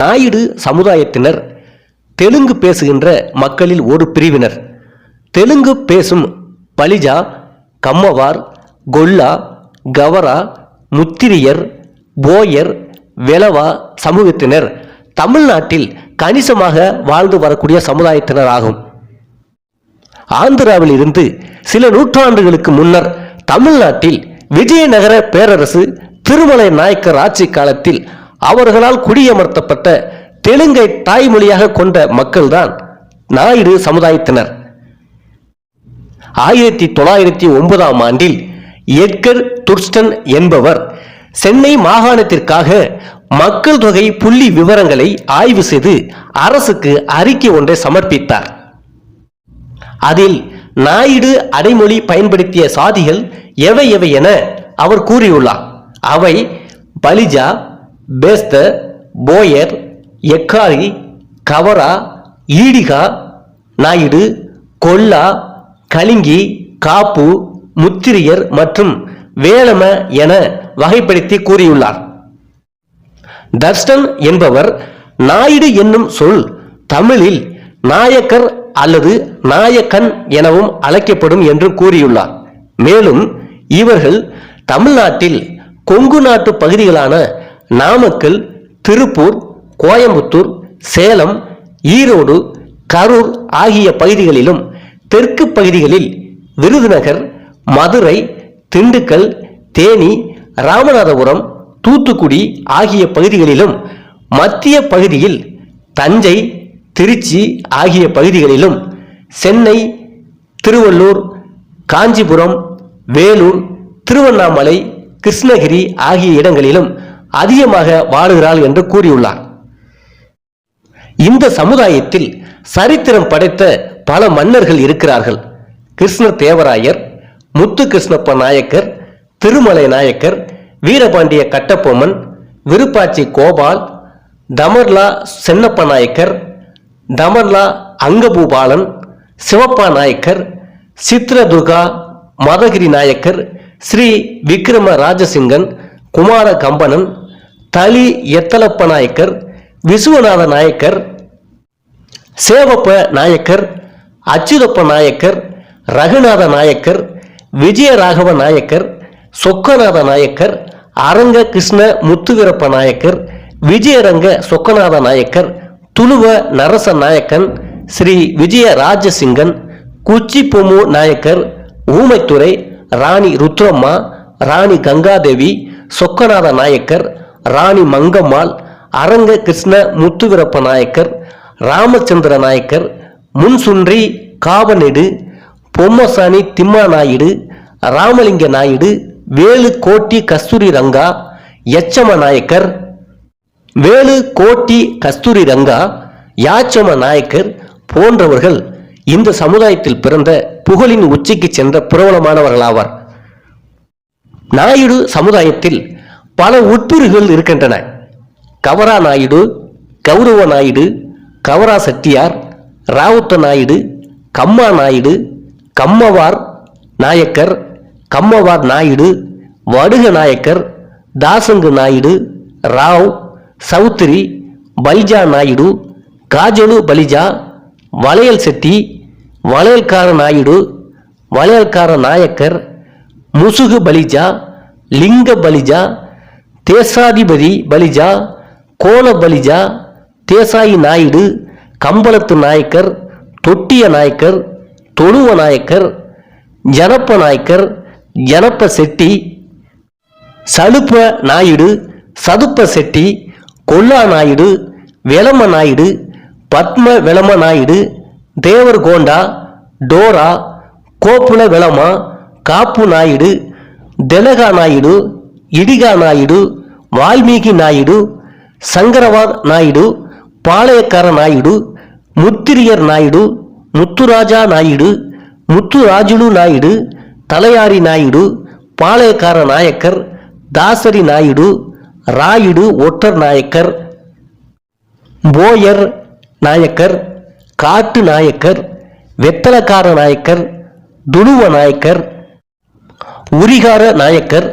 நாயுடு சமுதாயத்தினர் தெலுங்கு பேசுகின்ற மக்களில் ஒரு பிரிவினர். தெலுங்கு பேசும் பலிஜா, கம்மவார், கொல்லா, கவரா, முத்திரியர், போயர், வெலவா சமூகத்தினர் தமிழ்நாட்டில் கணிசமாக வாழ்ந்து வரக்கூடிய சமுதாயத்தினர் ஆகும். ஆந்திராவில் இருந்து சில நூற்றாண்டுகளுக்கு முன்னர் தமிழ்நாட்டில் விஜயநகர பேரரசு திருமலை நாயக்கர் ஆட்சி காலத்தில் அவர்களால் குடியமர்த்தப்பட்ட தெலுங்கை தாய்மொழியாக கொண்ட மக்கள்தான் நாயுடு சமுதாயத்தினர். 1909 ஆண்டில் எட்கர் துர்ஸ்டன் என்பவர் சென்னை மாகாணத்திற்காக மக்கள் தொகை புள்ளி விவரங்களை ஆய்வு செய்து அரசுக்கு அறிக்கை ஒன்றை சமர்ப்பித்தார். அதில் நாயுடு அடைமொழி பயன்படுத்திய சாதிகள் எவை எவை என அவர் கூறியுள்ளார். அவை பலிஜா, பேஸ்த, போயர், எக்காரி, கவரா, ஈடிகா நாயுடு, கொல்லா, கலிங்கி, காப்பு, முத்திரியர் மற்றும் வேலம என வகைப்படுத்தி கூறியுள்ளார். தர்ஸ்டன் என்பவர் நாயுடு என்னும் சொல் தமிழில் நாயக்கர் அல்லது நாயக்கன் எனவும் அழைக்கப்படும் என்று கூறியுள்ளார். மேலும் இவர்கள் தமிழ்நாட்டில் கொங்கு நாட்டு பகுதிகளான நாமக்கல், திருப்பூர், கோயம்புத்தூர், சேலம், ஈரோடு, கரூர் ஆகிய பகுதிகளிலும் தெற்கு பகுதிகளில் விருதுநகர், மதுரை, திண்டுக்கல், தேனி, ராமநாதபுரம், தூத்துக்குடி ஆகிய பகுதிகளிலும் மத்திய பகுதியில் தஞ்சை, திருச்சி ஆகிய பகுதிகளிலும் சென்னை, திருவள்ளூர், காஞ்சிபுரம், வேலூர், திருவண்ணாமலை, கிருஷ்ணகிரி ஆகிய இடங்களிலும் அதிகமாக வாழுகிறாள் என்று கூறியுள்ளார். இந்த சமுதாயத்தில் சரித்திரம் படைத்த பல மன்னர்கள் இருக்கிறார்கள். கிருஷ்ண தேவராயர், முத்து கிருஷ்ணப்ப நாயக்கர், திருமலை நாயக்கர், வீரபாண்டிய கட்டபொம்மன், விருப்பாச்சி கோபால், தமர்லா சென்னப்ப நாயக்கர், தமர்லா அங்கபூபாலன், சிவப்பா நாயக்கர், சித்ரதுர்கா, மதகிரி நாயக்கர், ஸ்ரீ விக்ரம ராஜசிங்கன், குமார கம்பனன், தளி எத்தலப்ப நாயக்கர், விசுவநாத நாயக்கர், சேவப்ப நாயக்கர், அச்சுதப்ப நாயக்கர், ரகுநாத நாயக்கர், விஜயராகவ நாயக்கர், சொக்கநாத நாயக்கர், அரங்க கிருஷ்ண முத்துவீரப்ப நாயக்கர், விஜயரங்க சொக்கநாத நாயக்கர், துளுவ நரச நாயக்கன், ஸ்ரீ விஜய ராஜசிங்கன், குச்சி பொம்மு நாயக்கர், ஊமைத்துறை, ராணி ருத்ரம்மா, ராணி கங்காதேவி, சொக்கநாத நாயக்கர், ராணி மங்கம்மாள், அரங்க கிருஷ்ண முத்துவீரப்ப நாயக்கர், ராமச்சந்திர நாயக்கர், முன்சுன்றி காவநெடு, பொம்மசாணி திம்மா நாயுடு, ராமலிங்க நாயுடு, வேலு கோட்டி கஸ்தூரி ரங்கா, எச்சம நாயக்கர், வேலு கோட்டி கஸ்தூரி ரங்கா, யாச்சம நாயக்கர் போன்றவர்கள் இந்த சமுதாயத்தில் பிறந்த புகழின் உச்சிக்கு சென்ற பிரபலமானவர்களாவார். நாயுடு சமுதாயத்தில் பல உட்பிரிவுகள் இருக்கின்றன. கவரா நாயுடு, கௌரவ நாயுடு, கவரா செட்டியார், ராவுத்த நாயுடு, கம்மா நாயுடு, கம்மவார் நாயக்கர், கம்மவார் நாயுடு, வடுக நாயக்கர், தாசங்கு நாயுடு, ராவ், சௌத்ரி, பலிஜா நாயுடு, காஜலு பலிஜா, வளையல் செட்டி, வளையல்கார நாயுடு, வளையல்கார நாயக்கர், முசுகு பலிஜா, லிங்க பலிஜா, தேசாதிபதி பலிஜா, கோல பலிஜா, தேசாயி நாயுடு, கம்பளத்து நாயக்கர், தொட்டிய நாயக்கர், தொழுவ நாயக்கர், ஜனப்ப நாயக்கர், ஜனப்ப செட்டி, சலுப்ப நாயுடு, சதுப்ப செட்டி, கொல்லா நாயுடு, வெலம நாயுடு, பத்ம வெலம நாயுடு, தேவர் கோண்டா, டோரா, கோப்புல வெலமா, காப்பு நாயுடு, தெலகா நாயுடு, இடிகா நாயுடு, வால்மீகி நாயுடு, சங்கரவார் நாயுடு, பாளையக்கார நாயுடு, முத்திரியர் நாயுடு, முத்துராஜா நாயுடு, முத்துராஜுலு நாயுடு, தலையாரி நாயுடு, பாளையக்கார நாயக்கர், தாசரி நாயுடு, ராயுடு ஒற்றர் நாயக்கர், போயர் நாயக்கர், காட்டு நாயக்கர், வெத்தலக்கார நாயக்கர், துளுவ நாயக்கர், உரிகார நாயக்கர்,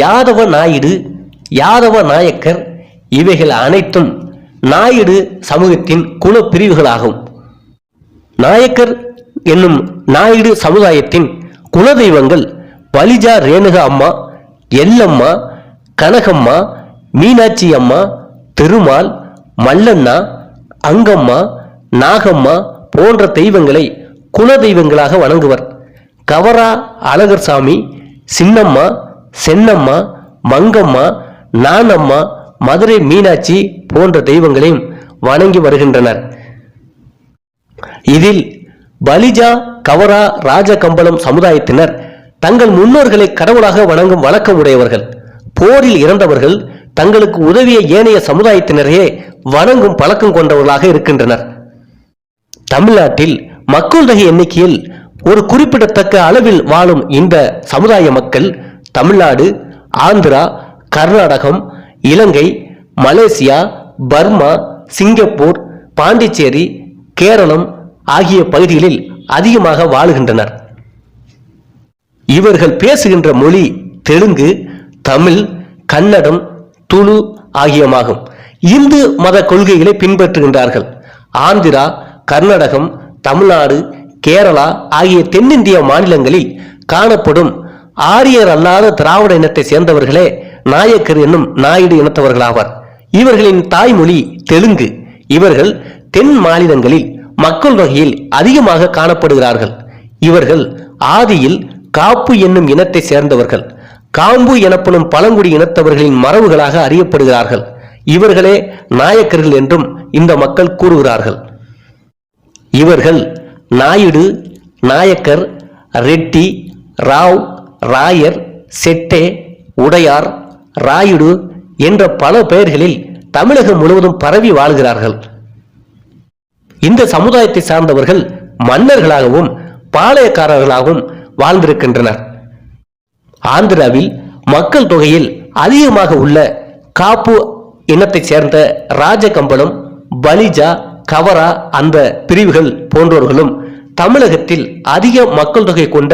யாதவ நாயுடு, யாதவ நாயக்கர் இவைகள் அனைத்தும் நாயுடு சமூகத்தின் குல பிரிவுகளாகும். நாயக்கர் என்னும் நாயுடு சமுதாயத்தின் குலதெய்வங்கள் பலிஜா ரேணுகா அம்மா, எல்லம்மா, கனகம்மா, மீனாட்சி அம்மா, திருமால், மல்லண்ணா, அங்கம்மா, நாகம்மா போன்ற தெய்வங்களை குலதெய்வங்களாக வணங்குவர். கவரா அழகர்சாமி, சின்னம்மா, சென்னம்மா, மங்கம்மா, நானம்மா, மதுரை மீனாட்சி போன்ற தெய்வங்களையும் வணங்கி வருகின்றனர். இதில் பலிஜா, கவரா, ராஜகம்பளம் சமுதாயத்தினர் தங்கள் முன்னோர்களை கடவுளாக வணங்கும் வழக்கம் உடையவர்கள். போரில் இறந்தவர்கள் தங்களுக்கு உதவிய ஏனைய சமுதாயத்தினரையே வணங்கும் பழக்கம் கொண்டவர்களாக இருக்கின்றனர். தமிழ்நாட்டில் மக்கள் தொகை எண்ணிக்கையில் ஒரு குறிப்பிடத்தக்க அளவில் வாழும் இந்த சமுதாய மக்கள் Tamil Nadu, Andhra, Karnatakam, Ilangai, Malaysia, Burma, Singapore, Pondicherry, Keralam ஆகிய பகுதிகளில் அதிகமாக வாழுகின்றனர். இவர்கள் பேசுகின்ற மொழி தெலுங்கு, தமிழ், கன்னடம், துளு ஆகியமாகும். இந்து மத கொள்கைகளை பின்பற்றுகின்றார்கள். ஆந்திரா, கர்நாடகம், தமிழ்நாடு, கேரளா ஆகிய தென்னிந்திய மாநிலங்களில் காணப்படும் ஆரியர் அல்லாத திராவிட இனத்தை சேர்ந்தவர்களே நாயக்கர் என்னும் நாயுடு இனத்தவர்களாவர். இவர்களின் தாய்மொழி தெலுங்கு. இவர்கள் தென் மாநிலங்களில் மக்கள் தொகையில் அதிகமாக காணப்படுகிறார்கள். இவர்கள் ஆதியில் காப்பு என்னும் இனத்தை சேர்ந்தவர்கள். காம்பு எனப்படும் பழங்குடி இனத்தவர்களின் மரபுகளாக அறியப்படுகிறார்கள். இவர்களே நாயக்கர்கள் என்றும் இந்த மக்கள் கூறுகிறார்கள். இவர்கள் நாயுடு, நாயக்கர், ரெட்டி, ராவ், ராயர், செட்டே, உடையார், ராயுடு என்ற பல பெயர்களில் தமிழகம் முழுவதும் பரவி வாழ்கிறார்கள். இந்த சமுதாயத்தை சார்ந்தவர்கள் மன்னர்களாகவும் பாளையக்காரர்களாகவும் வாழ்ந்திருக்கின்றனர். ஆந்திராவில் மக்கள் தொகையில் அதிகமாக உள்ள காப்பு இனத்தை சேர்ந்த ராஜகம்பளம், பலிஜா, கவரா அந்த பிரிவுகள் போன்றவர்களும் தமிழகத்தில் அதிக மக்கள் தொகை கொண்ட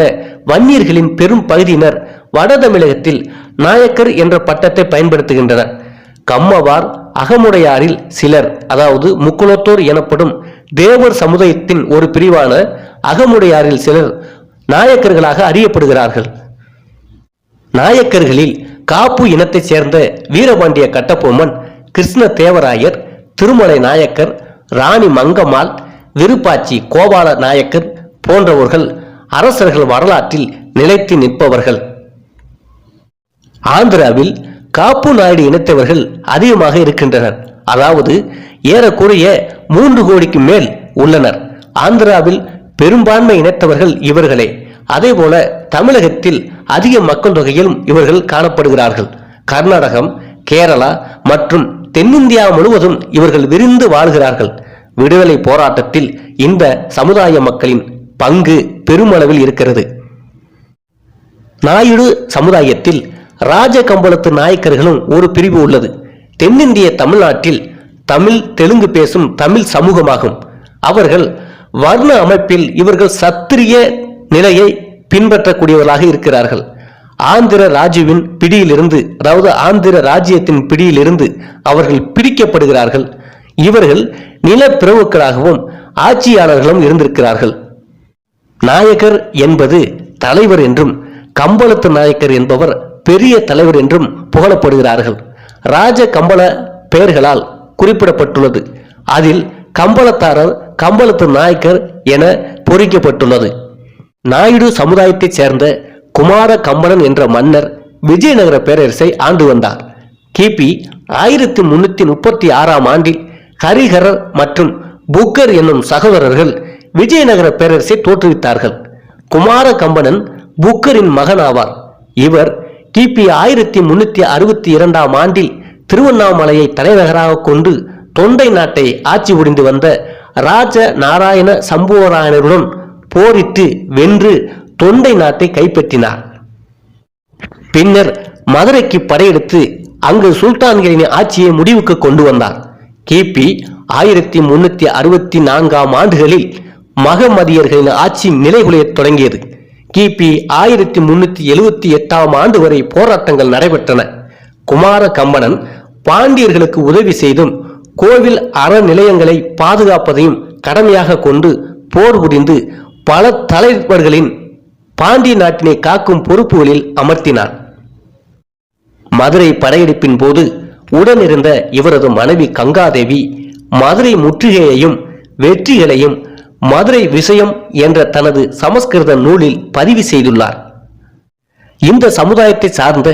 வன்னியர்களின் பெரும் பகுதியினர் வட தமிழகத்தில் நாயக்கர் என்ற பட்டத்தை பயன்படுத்துகின்றனர். கம்மவார், அகமுடையாரில் சிலர், அதாவது முக்குளத்தோர் எனப்படும் தேவர் சமுதாயத்தின் ஒரு பிரிவான அகமுடையாரில் சிலர் நாயக்கர்களாக அறியப்படுகிறார்கள். நாயக்கர்களில் காப்பு இனத்தை சேர்ந்த வீரபாண்டிய கட்டபொம்மன், கிருஷ்ண தேவராயர், திருமலை நாயக்கர், ராணி மங்கம்மாள், விருப்பாச்சி கோபால நாயக்கர் போன்றவர்கள் அரசர்கள் வரலாற்றில் நிலைத்து நிற்பவர்கள். ஆந்திராவில் காப்பு நாயுடு இனத்தவர்கள் அதிகமாக இருக்கின்றனர். அதாவது ஏறக்குறைய 3 கோடிக்கு மேல் உள்ளனர். ஆந்திராவில் பெரும்பான்மை இனத்தவர்கள் இவர்களே. அதேபோல தமிழகத்தில் அதிக மக்கள் தொகையிலும் இவர்கள் காணப்படுகிறார்கள். கர்நாடகம், கேரளா மற்றும் தென்னிந்தியா முழுவதும் இவர்கள் விரிந்து வாழ்கிறார்கள். விடுதலை போராட்டத்தில் இந்த சமுதாய மக்களின் பங்கு பெருமளவில் இருக்கிறது. நாயுடு சமுதாயத்தில் ராஜகம்பளத்து நாயக்கர்களும் ஒரு பிரிவு உள்ளது. தென்னிந்திய தமிழ்நாட்டில் தமிழ், தெலுங்கு பேசும் தமிழ் சமூகமாகும். அவர்கள் வர்ண அமைப்பில் இவர்கள் சத்திரிய நிலையை பின்பற்றக்கூடியவர்களாக இருக்கிறார்கள். ஆந்திர ராஜுவின் பிடியிலிருந்து, அதாவது ஆந்திர ராஜ்யத்தின் பிடியிலிருந்து அவர்கள் பிடிக்கப்படுகிறார்கள். இவர்கள் நிலப்பிரபுக்களாகவும் ஆட்சியாளர்களும் இருந்திருக்கிறார்கள். நாயக்கர் என்பது தலைவர் என்றும், கம்பளத்து நாயக்கர் என்பவர் பெரிய தலைவர் என்றும் புகழப்படுகிறார்கள். ராஜ கம்பள பெயர்களால் குறிப்பிடப்பட்டுள்ளது. அதில் கம்பளத்தாரர், கம்பளத்து நாயக்கர் என பொறிக்கப்பட்டுள்ளது. நாயுடு சமுதாயத்தைச் சேர்ந்த குமார கம்பளன் என்ற மன்னர் விஜயநகர பேரரசை ஆண்டு வந்தார். கிபி 1336 ஆண்டில் ஹரிஹரர் மற்றும் புக்கர் என்னும் சகோதரர்கள் விஜயநகர பேரரசை தோற்றுவித்தார்கள். குமார கம்பளன் புக்கரின் மகன் ஆவார். இவர் கிபி 1362 ஆண்டில் திருவண்ணாமலையை தலைநகராக கொண்டு தொண்டை நாட்டை ஆட்சி புரிந்து வந்த ராஜ நாராயண சம்புவராயனருடன் போரிட்டு வென்று தொண்டை நாட்டை கைப்பற்றினார். பின்னர் மதுரைக்கு படையெடுத்து அங்கு சுல்தான்களின் ஆட்சியை முடிவுக்கு கொண்டு வந்தார். கிபி 1364 ஆண்டுகளில் மகமதியர்களின் ஆட்சி நிலைகுலைய தொடங்கியது. கிபி 1378 ஆண்டு வரை போராட்டங்கள் நடைபெற்றன. குமார கம்பளன் பாண்டியர்களுக்கு உதவி செய்தும் கோவில் அறநிலையங்களை பாதுகாப்பதையும் கடமையாக கொண்டு போர் புரிந்து பல தலைவர்களின் பாண்டிய நாட்டினை காக்கும் பொறுப்புகளில் அமர்த்தினார். மதுரை படையெடுப்பின் போது உடனிருந்த இவரது மனைவி கங்காதேவி மதுரை முற்றுகையையும் வெற்றிகளையும் மதுரை விஷயம் என்ற தனது சமஸ்கிருத நூலில் பதிவு செய்துள்ளார். இந்த சமுதாயத்தை சார்ந்த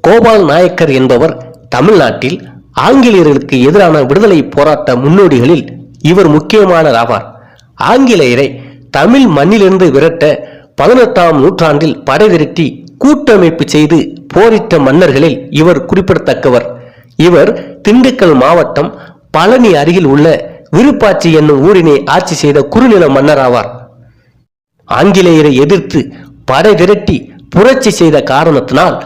கோபால் நாயக்கர் என்பவர் தமிழ்நாட்டில் ஆங்கிலேயர்களுக்கு எதிரான விடுதலை போராட்ட முன்னோடிகளில் இவர் முக்கியமானவர் ஆவார். ஆங்கிலேயரை தமிழ் மண்ணிலிருந்து விரட்ட 18ஆம் நூற்றாண்டில் படை திரட்டி கூட்டமைப்பு செய்து போரிட்ட மன்னர்களில் இவர் குறிப்பிடத்தக்கவர். இவர் திண்டுக்கல் மாவட்டம் பழனி அருகில் உள்ள விருப்பாச்சி என்னும் ஊரினை ஆட்சி செய்த குறுநில மன்னர் ஆவார். ஆங்கிலேயரை எதிர்த்து படை திரட்டி புரட்சி செய்த காரணத்தினால்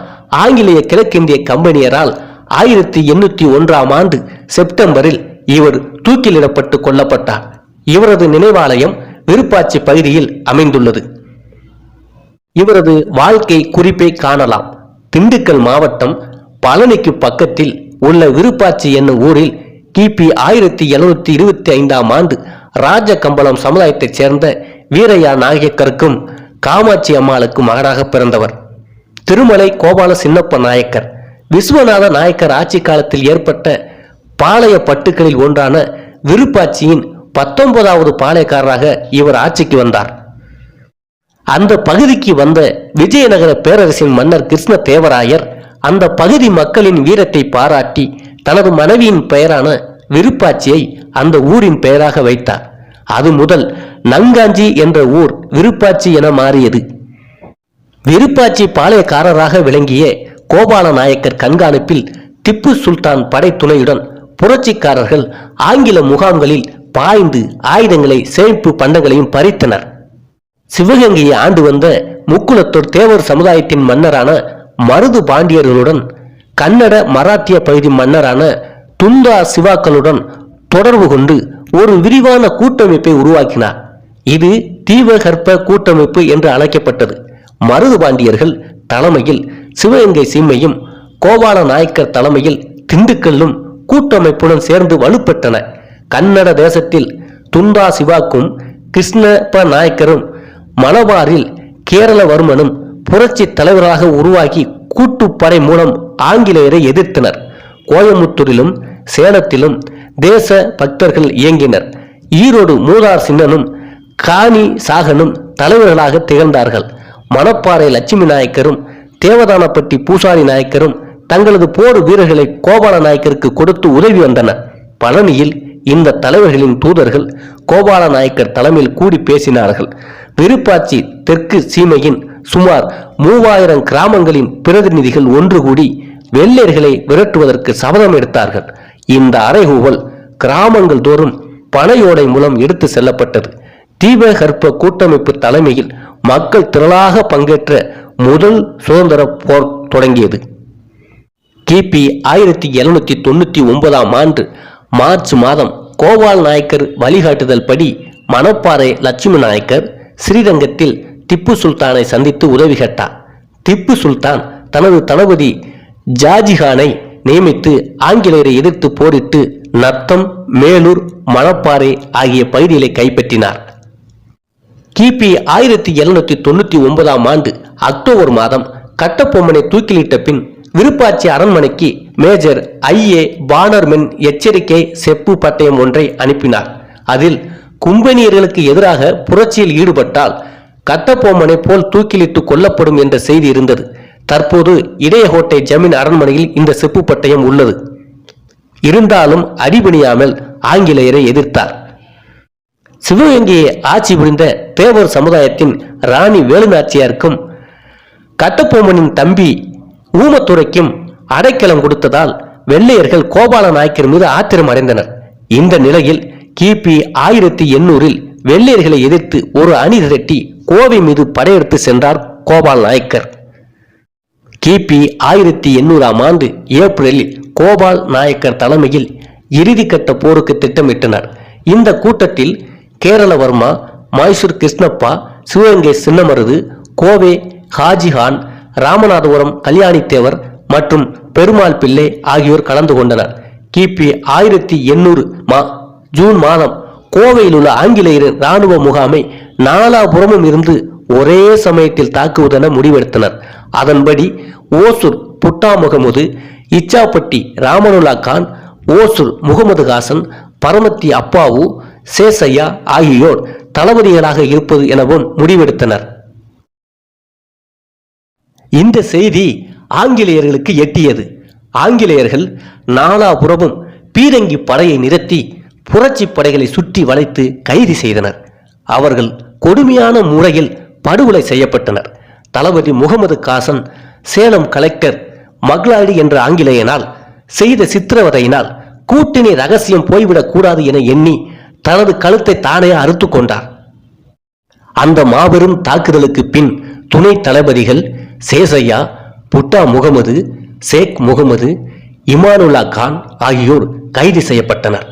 ஆங்கிலேய கிழக்கிந்திய கம்பெனியரால் 1801ஆம் ஆண்டு செப்டம்பரில் இவர் தூக்கிலிடப்பட்டு கொல்லப்பட்டார். இவரது நினைவாலயம் விருப்பாச்சி பகுதியில் அமைந்துள்ளது. இவரது வாழ்க்கை குறிப்பை காணலாம். திண்டுக்கல் மாவட்டம் பழனிக்கு பக்கத்தில் உள்ள விருப்பாச்சி என்னும் ஊரில் கிபி 1725ஆம் ஆண்டு ராஜகம்பளம் சமுதாயத்தைச் சேர்ந்த வீரையா நாயக்கருக்கும் காமாட்சி அம்மாளுக்கும் மகனாக பிறந்தவர். திருமலை கோபால சின்னப்ப நாயக்கர் விஸ்வநாத நாயக்கர் ஆட்சி காலத்தில் ஏற்பட்ட பாளைய பட்டுக்களில் ஒன்றான விருப்பாட்சியின் 19வது பாளையக்காரராக இவர் ஆட்சிக்கு வந்தார். அந்த பகுதிக்கு வந்த விஜயநகர பேரரசின் மன்னர் கிருஷ்ண தேவராயர் அந்த பகுதி மக்களின் வீரத்தை பாராட்டி தனது மனைவியின் பெயரான விருப்பாட்சியை அந்த ஊரின் பெயராக வைத்தார். அது முதல் நங்காஞ்சி என்ற ஊர் விருப்பாட்சி என மாறியது. விருப்பாட்சி பாளையக்காரராக விளங்கிய கோபால நாயக்கர் கண்காணிப்பில் திப்பு சுல்தான் படைத்துணையுடன் புரட்சிக்காரர்கள் ஆங்கில முகாம்களில் பாய்ந்து ஆயுதங்களை சேமிப்பு பண்டங்களையும் பறித்தனர். சிவகங்கையை ஆண்டு வந்த முக்குலத்தோர் தேவர் சமுதாயத்தின் மன்னரான மருது பாண்டியர்களுடன் கன்னட மராட்டிய பகுதி மன்னரான துந்தா சிவாக்களுடன் தொடர்பு கொண்டு ஒரு விரிவான கூட்டமைப்பை உருவாக்கினார். இது தீபகற்ப கூட்டமைப்பு என்று அழைக்கப்பட்டது. மருது பாண்டியர்கள் தலைமையில் சிவகங்கை சீமையும் கோபால நாயக்கர் தலைமையில் திண்டுக்கல்லும் கூட்டமைப்புடன் சேர்ந்து வலுப்பெற்றன. கன்னட தேசத்தில் துந்தா சிவாக்கும் கிருஷ்ணப்ப நாயக்கரும் மலபாரில் கேரளவர்மனும் புரட்சி தலைவராக உருவாக்கி கூட்டுப்படை மூலம் ஆங்கிலேயரை எதிர்த்தனர். கோயமுத்தூரிலும் சேலத்திலும் தேச பக்தர்கள் இயங்கினர். ஈரோடு மூதார் சின்னனும் காணி சாகனும் தலைவர்களாக திகழ்ந்தார்கள். மணப்பாறை லட்சுமி நாயக்கரும் தேவதானப்பட்டி பூசாரி நாயக்கரும் தங்களது போர் வீரர்களை கோபால நாயக்கருக்கு கொடுத்து உதவி வந்தனர். பழனியில் இந்த தலைவர்களின் தூதர்கள் கோபால நாயக்கர் தலைமையில் கூடி பேசினார்கள். விருப்பாட்சி தெற்கு சீமையின் சுமார் 3000 கிராமங்களின் பிரதிநிதிகள் ஒன்று கூடி வெள்ளையர்களை விரட்டுவதற்கு சபதம் எடுத்தார்கள். இந்த அறைகூவல் கிராமங்கள் தோறும் பனையோடை மூலம் எடுத்து செல்லப்பட்டது. தீபகற்ப கூட்டமைப்பு தலைமையில் மக்கள் திரளாக பங்கேற்ற முதல் சுதந்திர போர் தொடங்கியது. கிபி 1799ஆம் ஆண்டு மார்ச் மாதம் கோபால் நாயக்கர் வழிகாட்டுதல் படி மணப்பாறை லட்சுமி நாயக்கர் ஸ்ரீரங்கத்தில் திப்பு சுல்தானை சந்தித்து உதவி கேட்டார். திப்பு சுல்தான் தனது தளபதி ஜாஜிகானை நியமித்து ஆங்கிலேயரை எதிர்த்து போரிட்டு நத்தம், மேலூர், மணப்பாறை ஆகிய பகுதிகளை கைப்பற்றினார். கிபி 1799ஆம் ஆண்டு அக்டோபர் மாதம் கட்டபொம்மனை தூக்கிலிட்ட பின் விருப்பாட்சி அரண்மனைக்கு மேஜர் ஐஏ பானர்மென் எச்சரிக்கை செப்பு பட்டயம் ஒன்றை அனுப்பினார். அதில் கும்பெனியர்களுக்கு எதிராக புரட்சியில் ஈடுபட்டால் கட்டபொம்மனை போல் தூக்கிலிட்டு கொல்லப்படும் என்ற செய்தி இருந்தது. தற்போது இடையகோட்டை ஜமீன் அரண்மனையில் இந்த செப்பு பட்டயம் உள்ளது. இருந்தாலும் அடிபணியாமல் ஆங்கிலேயரை எதிர்த்தார். சிவகங்கையை ஆட்சி புரிந்த தேவர் சமுதாயத்தின் ராணி வேலுநாச்சியாருக்கும் கட்டபொம்மனின் தம்பி ஊமத்துரைக்கும் அடைக்கலம் கொடுத்ததால் வெள்ளையர்கள் கோபால நாயக்கர் மீது ஆத்திரம் அடைந்தனர். இந்த நிலையில் கிபி 1800இல் வெள்ளையர்களை எதிர்த்து ஒரு அணி திரட்டி கோவை மீது படையெடுத்து சென்றார் கோபால் நாயக்கர். கிபி 1800ஆம் ஆண்டு ஏப்ரலில் கோபால் நாயக்கர் தலைமையில் இறுதிக்கட்ட போருக்கு திட்டமிட்டனர். இந்த கூட்டத்தில் கேரளவர்மா, மைசூர் கிருஷ்ணப்பா, சிவகங்கை சின்னமருது, கோவை ஹாஜிகான், ராமநாதபுரம் கல்யாணி தேவர் மற்றும் பெருமாள் பிள்ளை ஆகியோர் கலந்து கொண்டனர். கிபி 1800 ஜூன் மாதம் கோவையில் உள்ள ஆங்கிலேயரின் இராணுவ முகாமை நாலாபுறமும் இருந்து ஒரே சமயத்தில் தாக்குவதென முடிவெடுத்தனர். அதன்படி ஓசூர் புட்டா முகமது, இச்சாப்பட்டி ராமனுல்லா கான், ஓசூர் முகமது ஹாசன், பரமத்தி அப்பாவு, சேசையா ஆகியோர் தளபதிகளாக இருப்பது எனவும் முடிவெடுத்தனர். இந்த செய்தி ஆங்கிலேயர்களுக்கு எட்டியது. ஆங்கிலேயர்கள் நாலாபுறமும் பீரங்கி படையை நிறுத்தி புரட்சி படைகளை சுற்றி வளைத்து கைது செய்தனர். அவர்கள் கொடுமையான முறையில் படுகொலை செய்யப்பட்டனர். தளபதி முகமது ஹாசன் சேலம் கலெக்டர் மக்லாடி என்ற ஆங்கிலேயனால் செய்த சித்திரவதையினால் கூட்டணி ரகசியம் போய்விடக் கூடாது என எண்ணி தனது கழுத்தை தானே அறுத்து கொண்டார். அந்த மாபெரும் தாக்குதலுக்கு பின் துணை தளபதிகள் சேசையா, புட்டா முகமது, ஷேக் முகமது, இமானுல்லா கான் ஆகியோர் கைது செய்யப்பட்டனர்.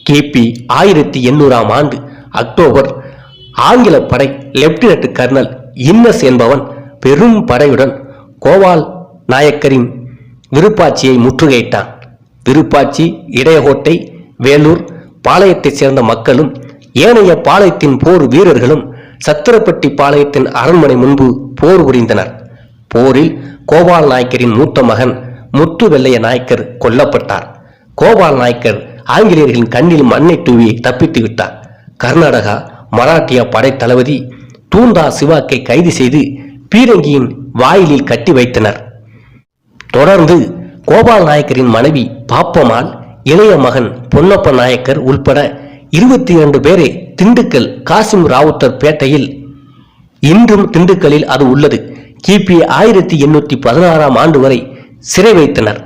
கிபி 1800 அக்டோபர் ஆங்கில படை லெப்டினன்ட் கர்னல் இன்னஸ் என்பவன் பெரும் படையுடன் கோபால் நாயக்கரின் விருப்பாட்சியை முற்றுகையிட்டான். விருப்பாட்சி, இடையகோட்டை, வேலூர் பாளையத்தைச் சேர்ந்த மக்களும் ஏனைய பாளையத்தின் போர் வீரர்களும் சத்திரப்பட்டி பாளையத்தின் அரண்மனை முன்பு போர் புரிந்தனர். போரில் கோபால் நாயக்கரின் மூத்த மகன் முத்து வெள்ளைய நாயக்கர் கொல்லப்பட்டார். கோபால் நாயக்கர் ஆங்கிலேயர்களின் கண்ணில் மண்ணை தூவி தப்பித்து விட்டார். கர்நாடகா மராட்டிய படை தளபதி தூந்தா சிவாக்கை கைது செய்து பீரங்கியின் வாயிலில் கட்டி வைத்தனர். தொடர்ந்து கோபால் நாயக்கரின் மனைவி பாப்பம்மாள், இளைய மகன் பொன்னப்ப நாயக்கர் உள்பட 22 பேரை திண்டுக்கல் காசிம் ராவுத்தர் பேட்டையில், இன்றும் திண்டுக்கல்லில் அது உள்ளது, கிபி 1816 வரை சிறை வைத்தனர்.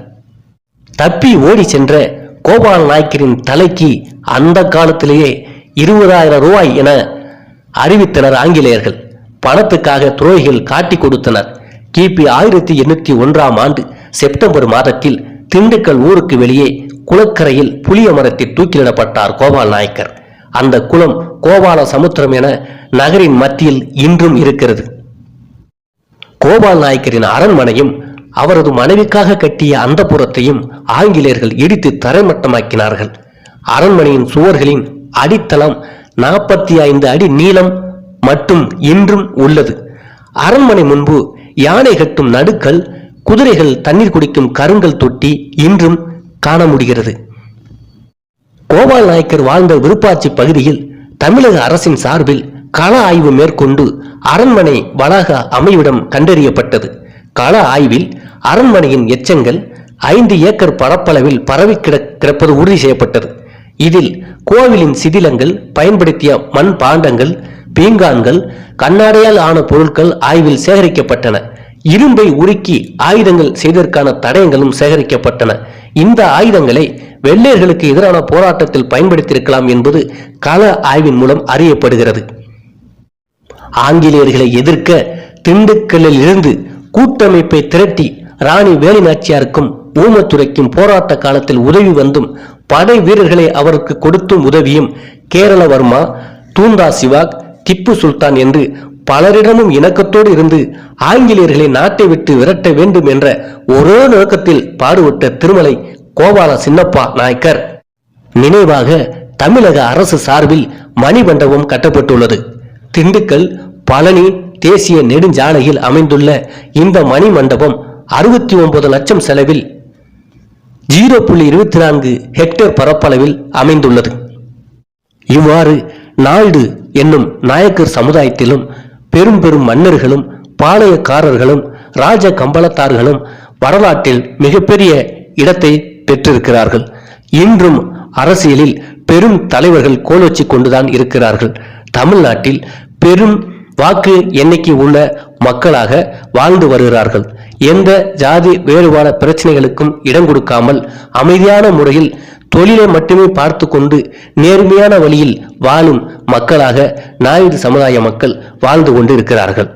தப்பி ஓடி சென்ற கோபால் நாயக்கரின் தலைக்கு அந்த காலத்திலேயே 20,000 ரூபாய் என அறிவித்தனர் ஆங்கிலேயர்கள். பணத்துக்காக துரோகிகள் காட்டி கொடுத்தனர். கிபி 1801 செப்டம்பர் மாதத்தில் திண்டுக்கல் ஊருக்கு வெளியே குளக்கரையில் புளிய மரத்தில் தூக்கிலிடப்பட்டார் கோபால் நாயக்கர். அந்த குளம் கோபால சமுத்திரம் என நகரின் மத்தியில் இன்றும் இருக்கிறது. கோபால் நாயக்கரின் அரண்மனையும் அவரது மனைவிக்காக கட்டிய அந்தப்புறத்தையும் ஆங்கிலேயர்கள் இடித்து தரைமட்டமாக்கினார்கள். அரண்மனையின் சுவர்களின் அடித்தளம் 45 அடி நீளம் மட்டும் இன்றும் உள்ளது. அரண்மனை முன்பு யானை கட்டும் நடுக்கல், குதிரைகள் தண்ணீர் குடிக்கும் கருங்கல் தொட்டி இன்றும் காண முடிகிறது. கோபால் நாயக்கர் வாழ்ந்த விருப்பாட்சி பகுதியில் தமிழக அரசின் சார்பில் கள ஆய்வு மேற்கொண்டு அரண்மனை வளாக அமைவிடம் கண்டறியப்பட்டது. கள ஆய்வில் அரண்மனையின் எச்சங்கள் 5 ஏக்கர் பரப்பளவில் பரவி கிடப்பது உறுதி செய்யப்பட்டது. இதில் கோவிலின் சிதிலங்கள், பயன்படுத்திய மண் பாண்டங்கள், பீங்கான்கள், கண்ணாடியால் ஆன பொருட்கள் ஆய்வில் சேகரிக்கப்பட்டன. இரும்பை உருக்கி ஆயுதங்கள் செய்ததற்கான தடயங்களும் சேகரிக்கப்பட்டன. இந்த ஆயுதங்களை வெள்ளையர்களுக்கு எதிரான போராட்டத்தில் பயன்படுத்தியிருக்கலாம் என்பது கள ஆய்வின் மூலம் அறியப்படுகிறது. ஆங்கிலேயர்களை எதிர்க்க திண்டுக்கல்லில் இருந்து கூட்டமைப்பை திரட்டி ராணி வேலு நாச்சியாருக்கும் ஊமத்துறைக்கும் போராட்ட காலத்தில் உதவி வந்தும் படை வீரர்களை அவருக்கு கொடுத்தும் உதவியும் கேரளவர்மா, தூந்தா சிவாக், திப்பு சுல்தான் என்று பலரிடமும் இணக்கத்தோடு இருந்து ஆங்கிலேயர்களை நாட்டை விட்டு விரட்ட வேண்டும் என்ற ஒரே நோக்கத்தில் பாடுபட்ட திருமலை கோபால சின்னப்பா நாயக்கர் நினைவாக தமிழக அரசு சார்பில் மணிமண்டபம் கட்டப்பட்டுள்ளது. திண்டுக்கல் பழனி தேசிய நெடுஞ்சாலையில் அமைந்துள்ள இந்த மணிமண்டபம் 69 லட்சம் செலவில் 0.24 ஹெக்டேர் பரப்பளவில் அமைந்துள்ளது. இவ்வாறு நாயுடு என்னும் நாயக்கர் சமுதாயத்திலும் பெரும் பெரும் மன்னர்களும் பாளையக்காரர்களும் ராஜ கம்பளத்தார்களும் வரலாற்றில் மிகப்பெரிய இடத்தை பெற்றிருக்கிறார்கள். இன்றும் அரசியலில் பெரும் தலைவர்கள் கோலோச்சி கொண்டுதான் இருக்கிறார்கள். தமிழ்நாட்டில் பெரும் வாக்கு எண்ணிக்கை உள்ள மக்களாக வாழ்ந்து வருகிறார்கள். எந்த ஜாதி வேறுபாட பிரச்சனைகளுக்கும் இடம் கொடுக்காமல் அமைதியான முறையில் தொழிலை மட்டுமே பார்த்து கொண்டு நேர்மையான வழியில் வாழும் மக்களாக நாயுடு சமுதாய மக்கள் வாழ்ந்து கொண்டு இருக்கிறார்கள்.